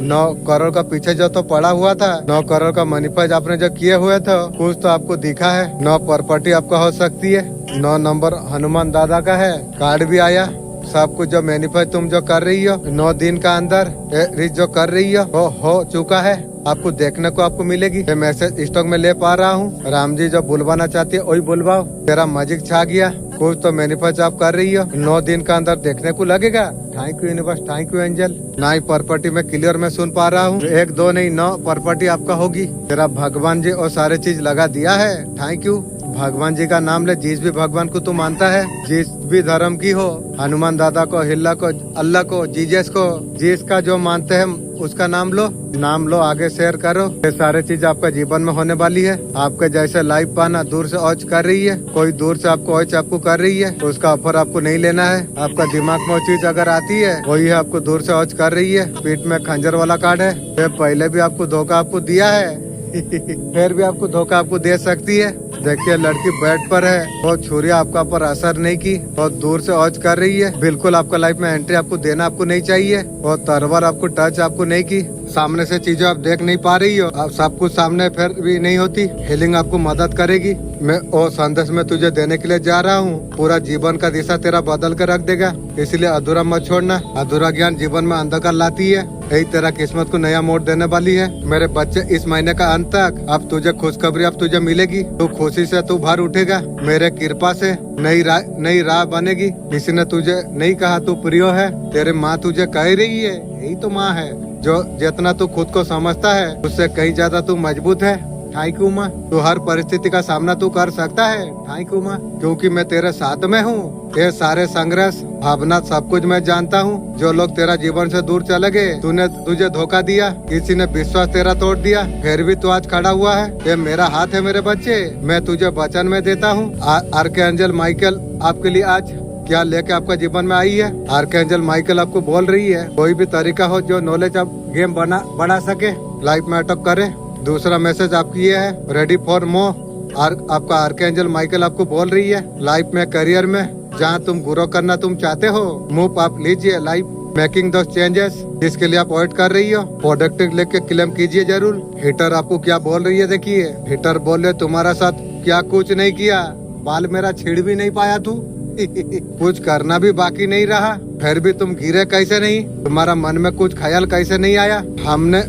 9 करोड़ का पीछे जो तो पड़ा हुआ था, 9 करोड़ का मैनिफेस्ट आपने जो किए हुए थे, कुछ तो आपको दिखा है। 9 प्रॉपर्टी आपका हो सकती है। 9 नंबर हनुमान दादा का है, कार्ड भी आया। सब कुछ जो मैनिफेस्ट तुम जो कर रही हो 9 दिन का अंदर रीच जो कर रही हो चुका है। आपको देखने को आपको मिलेगी। ये मैसेज स्टॉक में ले पा रहा हूँ। राम जी जो बुलवाना चाहती है वही बुलवाओ। तेरा मैजिक छा गया। कुछ तो मैनिफेस्ट आप कर रही हो, 9 दिन का अंदर देखने को लगेगा। Thank you universe, thank you angel. 9 property में क्लियर में सुन पा रहा हूँ। 1 2 नहीं 9 प्रॉपर्टी आपका होगी। तेरा भगवान जी और सारे चीज लगा दिया है। Thank you. भगवान जी का नाम ले। जिस भी भगवान को तू मानता है, जिस भी धर्म की हो, हनुमान दादा को, हिल्ला को, अल्लाह को, जीजस को, जिसका जो मानते हैं उसका नाम लो, आगे शेयर करो। ये सारे चीज आपका जीवन में होने वाली है। आपके जैसे लाइफ पाना दूर से औच कर रही है, कोई दूर से आपको औच आपको कर रही है, उसका ऑफर आपको नहीं लेना है। आपका दिमाग में वो चीज अगर आती है, वही है आपको दूर से औच कर रही है। पीठ में खंजर वाला कार्ड है। ये पहले भी आपको धोखा आपको दिया है फिर भी आपको धोखा आपको दे सकती है। देखिए लड़की बेड पर है, वो छुरी आपका पर असर नहीं की, बहुत दूर से औच कर रही है। बिल्कुल आपका लाइफ में एंट्री आपको देना आपको नहीं चाहिए। और तरवर आपको टच आपको नहीं की। सामने से चीजें आप देख नहीं पा रही हो, आप सब कुछ सामने फिर भी नहीं होती। हीलिंग आपको मदद करेगी। मैं वो संदेश में तुझे देने के लिए जा रहा हूँ। पूरा जीवन का दिशा तेरा बदल कर रख देगा। इसलिए अधूरा मत छोड़ना। अधूरा ज्ञान जीवन में अंधकार लाती है। यही तेरा किस्मत को नया मोड़ देने वाली है। मेरे बच्चे, इस महीने का अंत तक अब तुझे खुशखबरी अब तुझे मिलेगी। तू खुशी से तू भर उठेगा। मेरे कृपा से नई राह बनेगी। किसी ने तुझे नहीं कहा तू प्रिय है, तेरे माँ तुझे कह रही है। यही तो माँ है जो जितना तू खुद को समझता है उससे कहीं ज्यादा तू मजबूत है। थैंक यू माँ। तू हर परिस्थिति का सामना तू कर सकता है। थैंक यू माँ, क्योंकि मैं तेरे साथ में हूँ। ये सारे संघर्ष भावना सब कुछ मैं जानता हूँ। जो लोग तेरा जीवन से दूर चले गए, तूने तुझे धोखा दिया, किसी ने विश्वास तेरा तोड़ दिया, फिर भी तू आज खड़ा हुआ है। ये मेरा हाथ है मेरे बच्चे। मैं तुझे वचन में देता हूँ। आर्कएंजल माइकल आपके लिए आज क्या लेके आपका जीवन में आई है। आर्कएंजल माइकल आपको बोल रही है, कोई भी तरीका हो जो नॉलेज आप गेम बढ़ा सके, लाइफ में अटक करे। दूसरा मैसेज आपकी ये है, रेडी फॉर मोर। आपका आर्कएंजल माइकल आपको बोल रही है, लाइफ में, करियर में जहाँ तुम ग्रो करना तुम चाहते हो, मूव आप लीजिए। लाइफ मेकिंग दो चेंजेस जिसके लिए आप वेट कर रही हो, प्रोडक्ट लेके क्लेम कीजिए जरूर। हिटर आपको क्या बोल रही है, देखिए हिटर बोल रहे तुम्हारा साथ क्या कुछ नहीं किया, बाल मेरा छिड़ भी नहीं पाया तू कुछ करना भी बाकी नहीं रहा, फिर भी तुम गिरे कैसे नहीं, तुम्हारा मन में कुछ ख्याल कैसे नहीं आया। हमने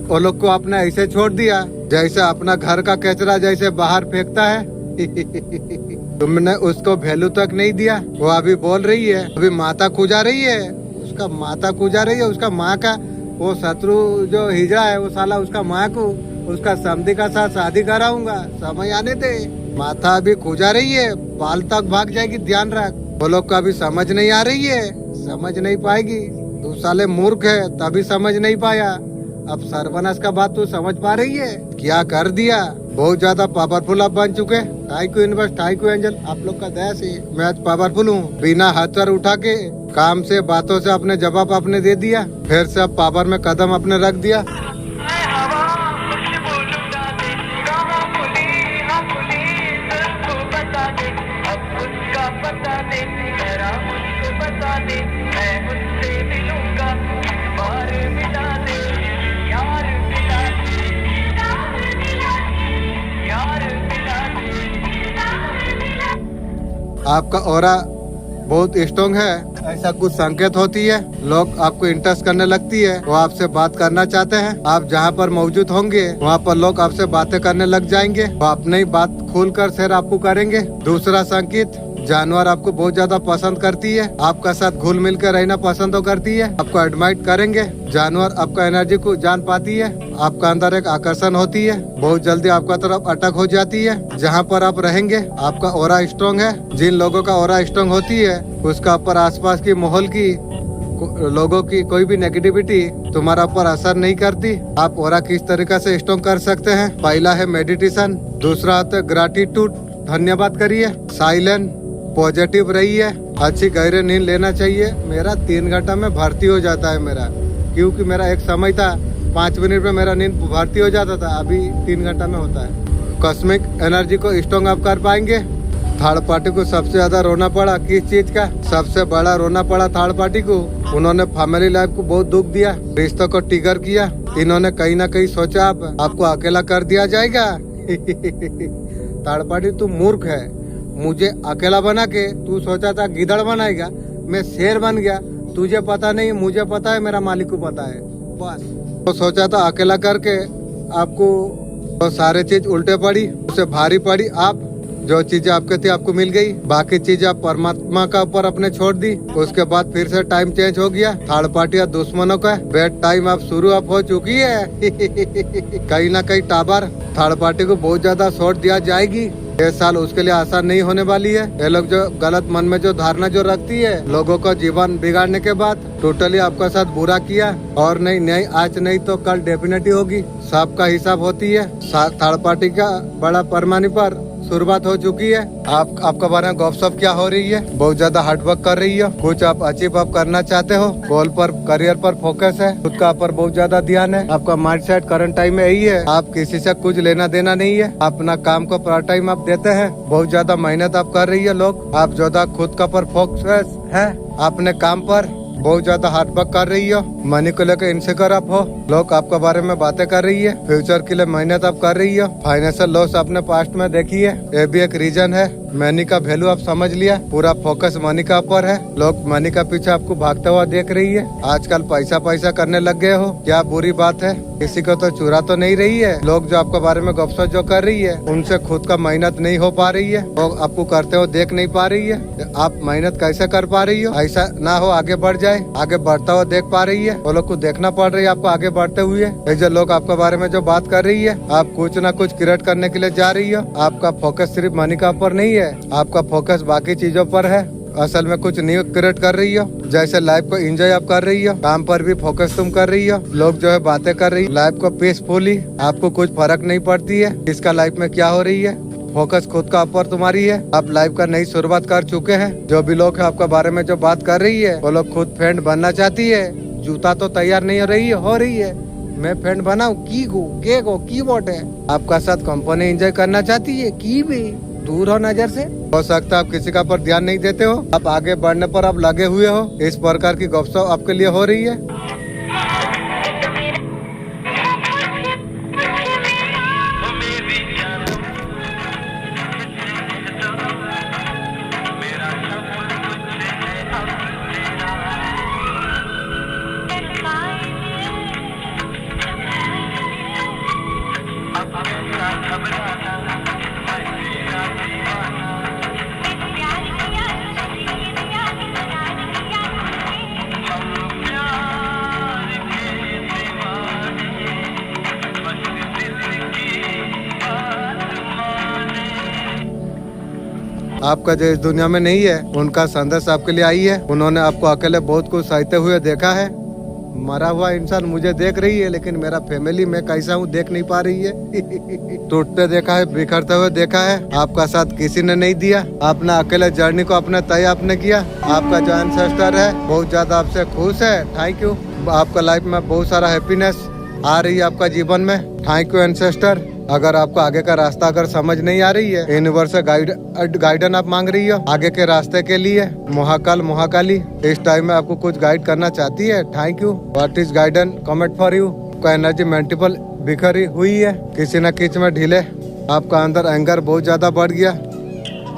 वो लोग को आपने ऐसे छोड़ दिया जैसे अपना घर का कचरा जैसे बाहर फेंकता है तुमने उसको वैल्यू तक नहीं दिया। वो अभी बोल रही है, अभी माता खुजा रही है, उसका माता खुजा रही है। उसका माँ का वो शत्रु जो हिजड़ा है, वो साला उसका माँ को उसका समधी का साथ शादी कराऊंगा, समय आने दे। माता अभी खुजा रही है, बाल तक भाग जाएगी, ध्यान रख। वो लोग को अभी समझ नहीं आ रही है, समझ नहीं पाएगी। तू साले मूर्ख है तभी समझ नहीं पाया। अब सर्वनाश का बात तू समझ पा रही है, क्या कर दिया। बहुत ज्यादा पावरफुल आप बन चुके। Thank you universe, thank you angel, आप लोग का दया से मैं आज पावरफुल हूँ। बिना हाथ पैर उठा के काम से बातों से अपने जवाब आपने दे दिया, फिर से अब पावर में कदम अपने रख दिया। आपका ऑरा बहुत स्ट्रॉन्ग है, ऐसा कुछ संकेत होती है। लोग आपको इंटरेस्ट करने लगती है, वो आपसे बात करना चाहते हैं। आप जहाँ पर मौजूद होंगे वहाँ पर लोग आपसे बातें करने लग जाएंगे, वो अपनी ही बात खुलकर शेयर आपको करेंगे। दूसरा संकेत, जानवर आपको बहुत ज्यादा पसंद करती है, आपका साथ घुल मिल कर रहना पसंद तो करती है, आपको एडमाइर करेंगे। जानवर आपका एनर्जी को जान पाती है, आपका अंदर एक आकर्षण होती है, बहुत जल्दी आपका तरफ अटक हो जाती है। जहाँ पर आप रहेंगे आपका ऑरा स्ट्रॉन्ग है। जिन लोगों का ऑरा स्ट्रॉन्ग होती है उसका ऊपर आसपास की माहौल की लोगों की कोई भी नेगेटिविटी तुम्हारा ऊपर असर नहीं करती। आप ऑरा किस तरीके से स्ट्रॉन्ग कर सकते हैं? पहला है मेडिटेशन, दूसरा होता है ग्रेटिट्यूड, धन्यवाद करिए। साइलेंट, पॉजिटिव रहिए, अच्छी गहरी नींद लेना चाहिए। मेरा 3 घंटा में भर्ती हो जाता है मेरा, क्योंकि मेरा एक समय था 5 मिनट में मेरा नींद भर्ती हो जाता था, अभी 3 घंटा में होता है। कॉस्मिक एनर्जी को स्ट्रॉन्ग आप कर पाएंगे। थर्ड पार्टी को सबसे ज्यादा रोना पड़ा किस चीज का? सबसे बड़ा रोना पड़ा थर्ड पार्टी को। उन्होंने फैमिली लाइफ को बहुत दुख दिया, रिश्तों को ट्रिगर किया। इन्होंने कहीं ना कहीं सोचा आपको अकेला कर दिया जाएगा। थर्ड पार्टी तू मूर्ख है, मुझे अकेला बना के तू सोचा था गिदड़ बनाएगा, मैं शेर बन गया। तुझे पता नहीं, मुझे पता है, मेरा मालिक को पता है। बस तो सोचा था अकेला करके आपको तो सारे चीज उल्टे पड़ी, उसे भारी पड़ी। आप जो चीजें आपके थी आपको मिल गई, बाकी चीजें आप परमात्मा का ऊपर अपने छोड़ दी। उसके बाद फिर से टाइम चेंज हो गया। थर्ड पार्टी या दुश्मनों का बेड टाइम आप शुरू आप हो चुकी है। कहीं ना कहीं टावर थर्ड पार्टी को बहुत ज्यादा शॉट दिया जाएगी। ये साल उसके लिए आसान नहीं होने वाली है। ये लोग जो गलत मन में जो धारणा जो रखती है, लोगों का जीवन बिगाड़ने के बाद टोटली आपका साथ बुरा किया, और नहीं आज नहीं तो कल डेफिनेटली होगी। सबका हिसाब होती है। थर्ड पार्टी का बड़ा पैमाने पर शुरुआत हो चुकी है। आपका बारे में गपशप क्या हो रही है? बहुत ज्यादा हार्डवर्क कर रही है, कुछ आप अचीव आप करना चाहते हो, गोल पर करियर पर फोकस है, खुद का पर बहुत ज्यादा ध्यान है। आपका माइंड सेट करंट टाइम में यही है, आप किसी से कुछ लेना देना नहीं है, अपना काम को प्रायोरिटी टाइम आप देते हैं। बहुत ज्यादा मेहनत आप कर रही है लोग, आप ज्यादा खुद का पर फोकस है, अपने काम पर बहुत ज्यादा हार्ड वर्क कर रही हो। मनी को लेकर इनसिक्योर आप हो, लोग आपके बारे में बातें कर रही है। फ्यूचर के लिए मेहनत आप कर रही हो। फाइनेंशियल लॉस आपने पास्ट में देखी है, ये भी एक रीजन है। मनी का वैल्यू आप समझ लिया, पूरा फोकस मनी का ऊपर है। लोग मनी का पीछे आपको भागता हुआ देख रही है। आजकल पैसा करने लग गए हो, क्या बुरी बात है? किसी को तो चुरा तो नहीं रही है। लोग जो आपके बारे में गपशप जो कर रही है, उनसे खुद का मेहनत नहीं हो पा रही है, वो आपको करते हो देख नहीं पा रही है। आप मेहनत कैसे कर पा रही हो? ऐसा ना हो आगे बढ़ जाए, आगे बढ़ता हुआ देख पा रही है। वो लोग को देखना पड़ रही है आपको आगे बढ़ते हुए। जो लोग आपके बारे में जो बात कर रही है, आप कुछ ना कुछ क्रिएट करने के लिए जा रही हो। आपका फोकस सिर्फ मनी का ऊपर नहीं है, आपका फोकस बाकी चीजों पर है। असल में कुछ न्यू क्रिएट कर रही हो, जैसे लाइफ को एंजॉय आप कर रही हो, काम पर भी फोकस तुम कर रही हो। लोग जो है बातें कर रही है लाइफ को पीसफुली, आपको कुछ फर्क नहीं पड़ती है इसका लाइफ में क्या हो रही है। फोकस खुद का ऊपर तुम्हारी है, आप लाइफ का नई शुरुआत कर चुके हैं। जो भी लोग है आपके बारे में जो बात कर रही है, वो लोग खुद फ्रेंड बनना चाहती है। जूता तो तैयार नहीं हो रही है। मैं फ्रेंड बनाऊं की वोट है। आपका साथ कंपनी एंजॉय करना चाहती है, की भी दूर हो नजर से। हो सकता है आप किसी का पर ध्यान नहीं देते हो, आप आगे बढ़ने पर आप लगे हुए हो। इस प्रकार की गपशप आपके लिए हो रही है। आपका जो इस दुनिया में नहीं है, उनका संदेश आपके लिए आई है। उन्होंने आपको अकेले बहुत कुछ सहते हुए देखा है। मरा हुआ इंसान मुझे देख रही है, लेकिन मेरा फैमिली मैं कैसा हूँ देख नहीं पा रही है। टूटते देखा है, बिखरते हुए देखा है, आपका साथ किसी ने नहीं दिया। अपना अकेले जर्नी को अपना तय आपने किया। आपका जो एंसेस्टर है बहुत ज्यादा आपसे खुश है, थैंक यू। आपका लाइफ में बहुत सारा हैप्पीनेस आ रही है आपका जीवन में, थैंक यू एंसेस्टर। अगर आपको आगे का रास्ता अगर समझ नहीं आ रही है, यूनिवर्स से गाइडेंस आप मांग रही हो आगे के रास्ते के लिए, महाकाल महाकाली इस टाइम में आपको कुछ गाइड करना चाहती है, thank you. What is guidance comment for you. आपका एनर्जी मल्टीपल बिखरी हुई है, किसी न किसी में ढीले। आपका अंदर एंगर बहुत ज्यादा बढ़ गया,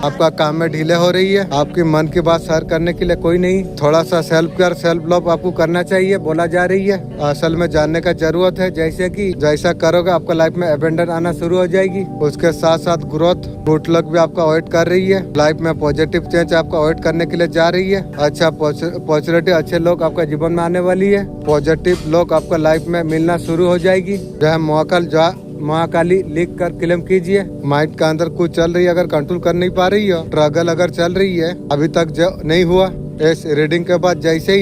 आपका काम में ढीले हो रही है। आपकी मन की बात शेयर करने के लिए कोई नहीं। थोड़ा सा सेल्फ केयर सेल्फ लव आपको करना चाहिए, बोला जा रही है। असल में जानने का जरूरत है, जैसे कि जैसा करोगे आपका लाइफ में एबेंडन आना शुरू हो जाएगी। उसके साथ साथ ग्रोथ गुड लक भी आपका अवॉइड कर रही है। लाइफ में पॉजिटिव चेंज आपको अवॉइड करने के लिए जा रही है। अच्छा पॉजिटिविटी, अच्छे लोग आपका जीवन में आने वाली है। पॉजिटिव लोग आपका लाइफ में मिलना शुरू हो जाएगी। जो है महाकाली लिख कर क्लेम कीजिए। माइंड का अंदर कुछ चल रही है, अगर कंट्रोल कर नहीं पा रही हो, स्ट्रगल अगर चल रही है, अभी तक जो नहीं हुआ, इस रीडिंग के बाद जैसे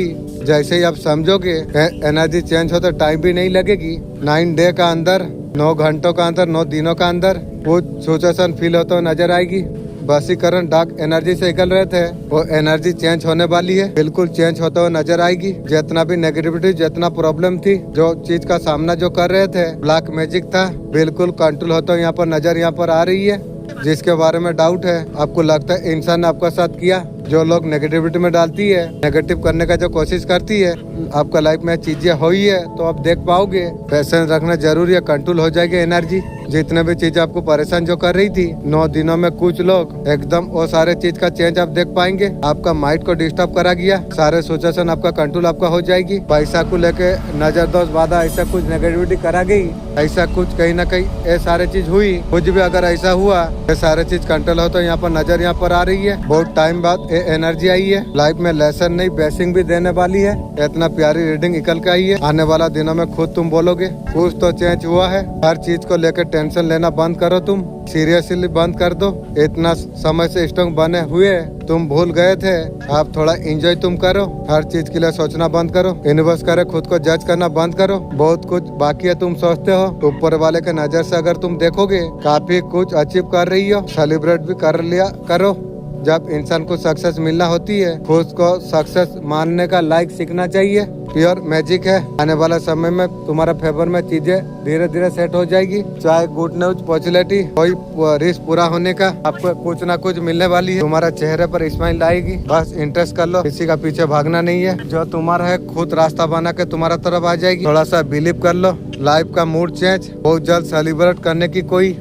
ही आप समझोगे एनर्जी चेंज हो तो टाइम भी नहीं लगेगी। 9 डे का अंदर, 9 घंटों का अंदर, 9 दिनों का अंदर वो सिचुएशन फील होता हुआ नजर आएगी। वसीकरण डार्क एनर्जी से निकल रहे थे, वो एनर्जी चेंज होने वाली है, बिल्कुल चेंज होता हुआ नजर आएगी। जितना भी नेगेटिविटी, जितना प्रॉब्लम थी, जो चीज का सामना जो कर रहे थे, ब्लैक मैजिक था, बिल्कुल कंट्रोल होता हुआ यहाँ पर नजर यहाँ पर आ रही है। जिसके बारे में डाउट है, आपको लगता है इंसान ने आपका साथ किया, जो लोग नेगेटिविटी में डालती है, नेगेटिव करने का जो कोशिश करती है, आपका लाइफ में चीजें हुई है तो आप देख पाओगे। पेशेंस रखना जरूरी है, कंट्रोल हो जाएगी एनर्जी। जितने भी चीज आपको परेशान जो कर रही थी, 9 दिनों में कुछ लोग एकदम वो सारे चीज का चेंज आप देख पाएंगे। आपका माइंड को डिस्टर्ब करा गया, सारे सिचुएशन आपका कंट्रोल आपका हो जाएगी। पैसा को लेके नजरदोज बाधा, ऐसा कुछ नेगेटिविटी करा गई, ऐसा कुछ कहीं ना कहीं ये सारे चीज हुई। कुछ भी अगर ऐसा हुआ, ये सारे चीज कंट्रोल हो तो यहाँ पर नजर यहाँ पर आ रही है। बहुत टाइम बाद एनर्जी आई है, लाइफ में लेसन नहीं ब्लेसिंग भी देने वाली है। इतना प्यारी रीडिंग निकल के आई है। आने वाला दिनों में खुद तुम बोलोगे कुछ तो चेंज हुआ है। हर चीज को लेकर टेंशन लेना बंद करो, तुम सीरियसली बंद कर दो। इतना समय से स्ट्रॉन्ग बने हुए तुम भूल गए थे, आप थोड़ा एंजॉय तुम करो। हर चीज के लिए सोचना बंद करो, यूनिवर्स करे खुद को जज करना बंद करो। बहुत कुछ बाकी है तुम सोचते हो, ऊपर वाले के नजर से अगर तुम देखोगे काफी कुछ अचीव कर रही हो, सेलिब्रेट भी कर लिया करो। जब इंसान को सक्सेस मिलना होती है, खुद को सक्सेस मानने का लाइक सीखना चाहिए। प्योर मैजिक है, आने वाला समय में तुम्हारा फेवर में चीजें धीरे धीरे सेट हो जाएगी। चाहे गुड न्यूज पॉजिटिविटी, कोई रिस्क पूरा होने का आपको कुछ ना कुछ मिलने वाली है। तुम्हारा चेहरे पर स्माइल आएगी, बस इंटरेस्ट कर लो, किसी का पीछे भागना नहीं है। जो तुम्हारा है खुद रास्ता बना के तुम्हारा तरफ आ जाएगी। थोड़ा सा बिलीव कर लो, लाइफ का मूड चेंज बहुत जल्द सेलिब्रेट करने की कोई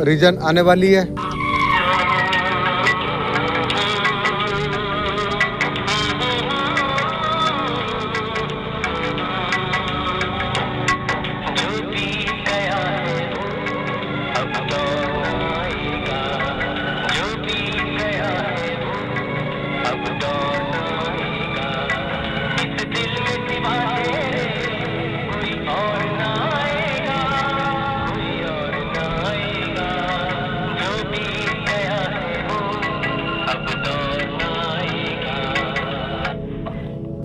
रीजन आने वाली है।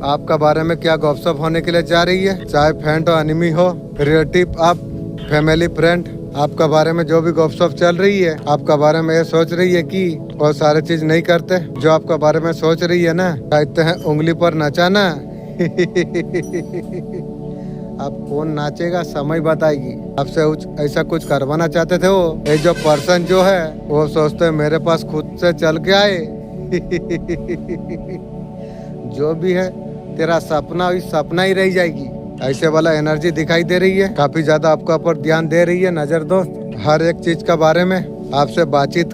आपका बारे में क्या गपशप होने के लिए जा रही है, चाहे फ्रेंड हो, एनिमी हो, रिलेटिव, आप फैमिली, फ्रेंड, आपका बारे में जो भी गपशप चल रही है, आपका बारे में ये सोच रही है कि वो सारे चीज नहीं करते। जो आपका बारे में सोच रही है ना, कहते हैं उंगली पर नचाना। अब कौन नाचेगा समय बताएगी। आपसे ऐसा कुछ करवाना चाहते थे वो, ये जो पर्सन जो है वो सोचते हैं मेरे पास खुद से चल के आए। जो भी है तेरा सपना इस सपना ही रह जाएगी, ऐसे वाला एनर्जी दिखाई दे रही है। काफी ज्यादा आपका ऊपर ध्यान दे रही है नजर दोस्त। हर एक चीज का बारे में आपसे बातचीत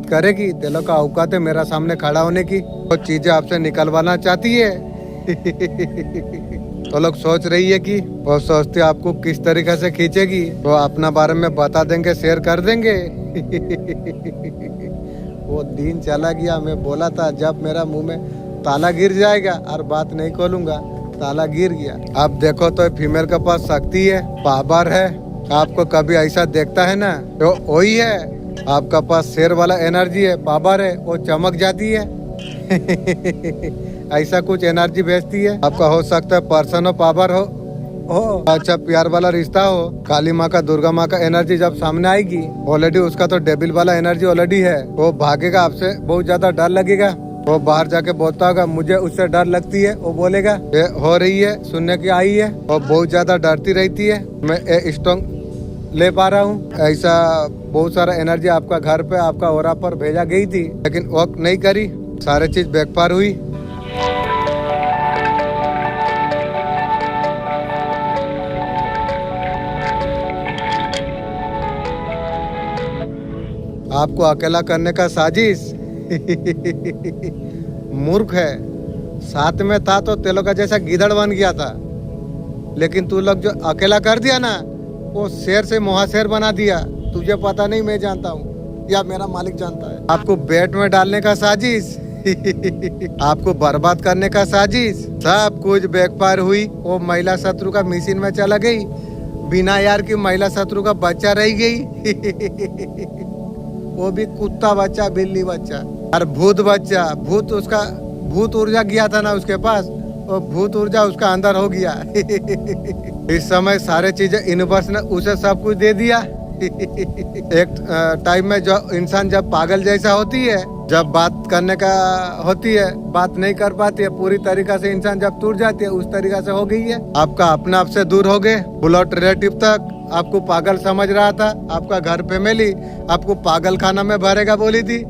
करेगी। दिलों का औकात है मेरा सामने खड़ा होने की, वो चीजें आपसे निकलवाना चाहती है। तो लोग सोच रही है कि वो सोचते आपको किस तरीके से खींचेगी, वो अपना बारे में बता देंगे, शेयर कर देंगे। वो दिन चला गया, मैं बोला था जब मेरा मुंह में ताला गिर जाएगा और बात नहीं खोलूंगा, ताला गिर गया। अब देखो तो फीमेल के पास शक्ति है, पावर है। आपको कभी ऐसा देखता है ना, तो वही है। आपका पास शेर वाला एनर्जी है, पावर है, वो चमक जाती है। ऐसा कुछ एनर्जी भेजती है। आपका हो सकता है पर्सन हो, पावर हो, अच्छा प्यार वाला रिश्ता हो, काली माँ का, दुर्गा माँ का एनर्जी जब सामने आएगी, ऑलरेडी उसका तो डेबिल वाला एनर्जी ऑलरेडी है, वो भागेगा आपसे, बहुत ज्यादा डर लगेगा। वो बाहर जाके बोलता होगा मुझे उससे डर लगती है, वो बोलेगा ये हो रही है, सुनने की आई है, और बहुत ज्यादा डरती रहती है, मैं ये स्ट्रॉन्ग ले पा रहा हूँ। ऐसा बहुत सारा एनर्जी आपका घर पे, आपका ओरा पर भेजा गई थी, लेकिन वर्क नहीं करी, सारे चीज बैकफायर हुई। आपको अकेला करने का साजिश मूर्ख है। साथ में था तो तेलों का जैसा गिदड़ बन गया था, लेकिन तू लोग जो अकेला कर दिया ना, वो शेर से मुहाशेर बना दिया। तुझे पता नहीं, मैं जानता हूँ, या मेरा मालिक जानता है। आपको बेट में डालने का साजिश आपको बर्बाद करने का साजिश, सब कुछ बैकफायर हुई। वो महिला शत्रु का मिशन में चला गई, बिना यार की महिला शत्रु का बच्चा रह गई वो भी कुत्ता बच्चा, बिल्ली बच्चा और भूत बच्चा। भूत उसका, भूत ऊर्जा गया था ना उसके पास, वो भूत ऊर्जा उसका अंदर हो गया इस समय सारे चीजें यूनिवर्स ने उसे सब कुछ दे दिया एक टाइम में जो इंसान जब पागल जैसा होती है, जब बात करने का होती है, बात नहीं कर पाती है पूरी तरीका से, इंसान जब टूट जाती है, उस तरीका से हो गई है। आपका अपने आप से दूर हो गए, ब्लड रिलेटिव तक आपको पागल समझ रहा था। आपका घर फैमिली आपको पागल खाना में भरेगा बोली थी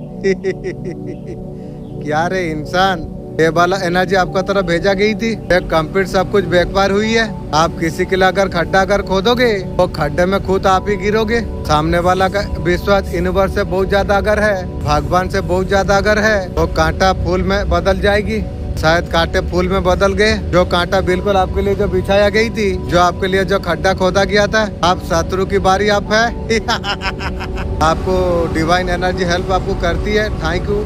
क्या रे इंसान, ये वाला एनर्जी आपका तरफ भेजा गई थी। एक कंप्लीट सब कुछ बैकफायर हुई है। आप किसी के लिए अगर खड्डा कर खोदोगे, वो खड्डे में खुद आप ही गिरोगे। सामने वाला का विश्वास यूनिवर्स से बहुत ज्यादा अगर है, भगवान से बहुत ज्यादा अगर है, वो कांटा फूल में बदल जाएगी। शायद कांटे फूल में बदल गए। जो कांटा बिल्कुल आपके लिए जो बिछाया गई थी, जो आपके लिए जो खड्डा खोदा गया था, आप शत्रु की बारी आप है आपको डिवाइन एनर्जी हेल्प आपको करती है। Thank you.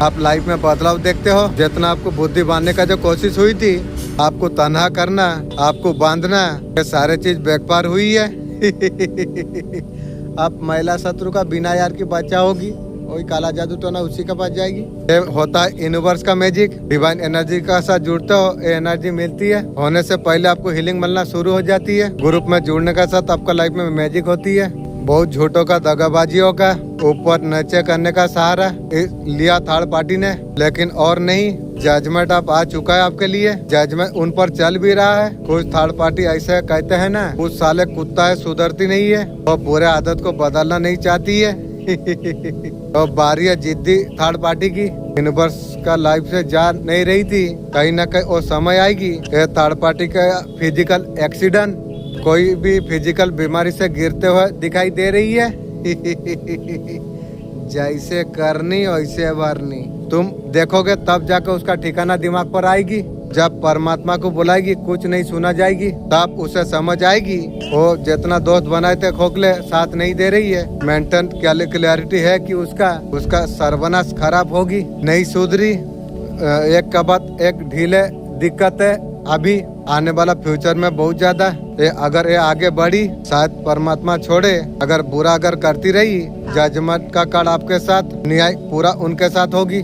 आप लाइफ में बदलाव देखते हो। जितना आपको बुद्धि बांधने का जो कोशिश हुई थी, आपको तन्हा करना, आपको बांधना, ये सारे चीज बैकफायर हुई है आप महिला शत्रु का बिना यार की बच्चा होगी, वही काला जादू तो ना उसी के पास जाएगी। ये होता है यूनिवर्स का मैजिक। डिवाइन एनर्जी का साथ जुड़ते हो, ये एनर्जी मिलती है। होने से पहले आपको हीलिंग मिलना शुरू हो जाती है। ग्रुप में जुड़ने का साथ आपका लाइफ में मैजिक होती है। बहुत झूठों का, दगाबाजियों का, ऊपर नीचे करने का सहारा लिया थर्ड पार्टी ने, लेकिन और नहीं। जजमेंट अब आ चुका है आपके लिए, जजमेंट उन पर चल भी रहा है। कुछ थर्ड पार्टी ऐसे कहते हैं ना, कुछ साले कुत्ता है, सुधरती नहीं है और बुरे आदत को बदलना नहीं चाहती है और बारी है जिद्दी थर्ड पार्टी की। यूनिवर्स का लाइफ से जा नहीं रही थी, कहीं ना कहीं वो समय आएगी। ये थर्ड पार्टी का फिजिकल एक्सीडेंट, कोई भी फिजिकल बीमारी से गिरते हुए दिखाई दे रही है जैसे करनी वैसे भरनी। तुम देखोगे तब जाकर उसका ठिकाना दिमाग पर आएगी। जब परमात्मा को बुलाएगी, कुछ नहीं सुना जाएगी, तब उसे समझ आएगी। वो जितना दोस्त बनाए थे खोखले, साथ नहीं दे रही है। मेंटल क्लैरिटी है कि उसका सर्वनाश खराब होगी, नहीं सुधरी। एक का बाद एक ढीले दिक्कत है। अभी आने वाला फ्यूचर में बहुत ज्यादा अगर ये आगे बढ़ी, शायद परमात्मा छोड़े। अगर बुरा अगर करती रही, जजमेंट का कार्ड आपके साथ, न्याय पूरा उनके साथ होगी।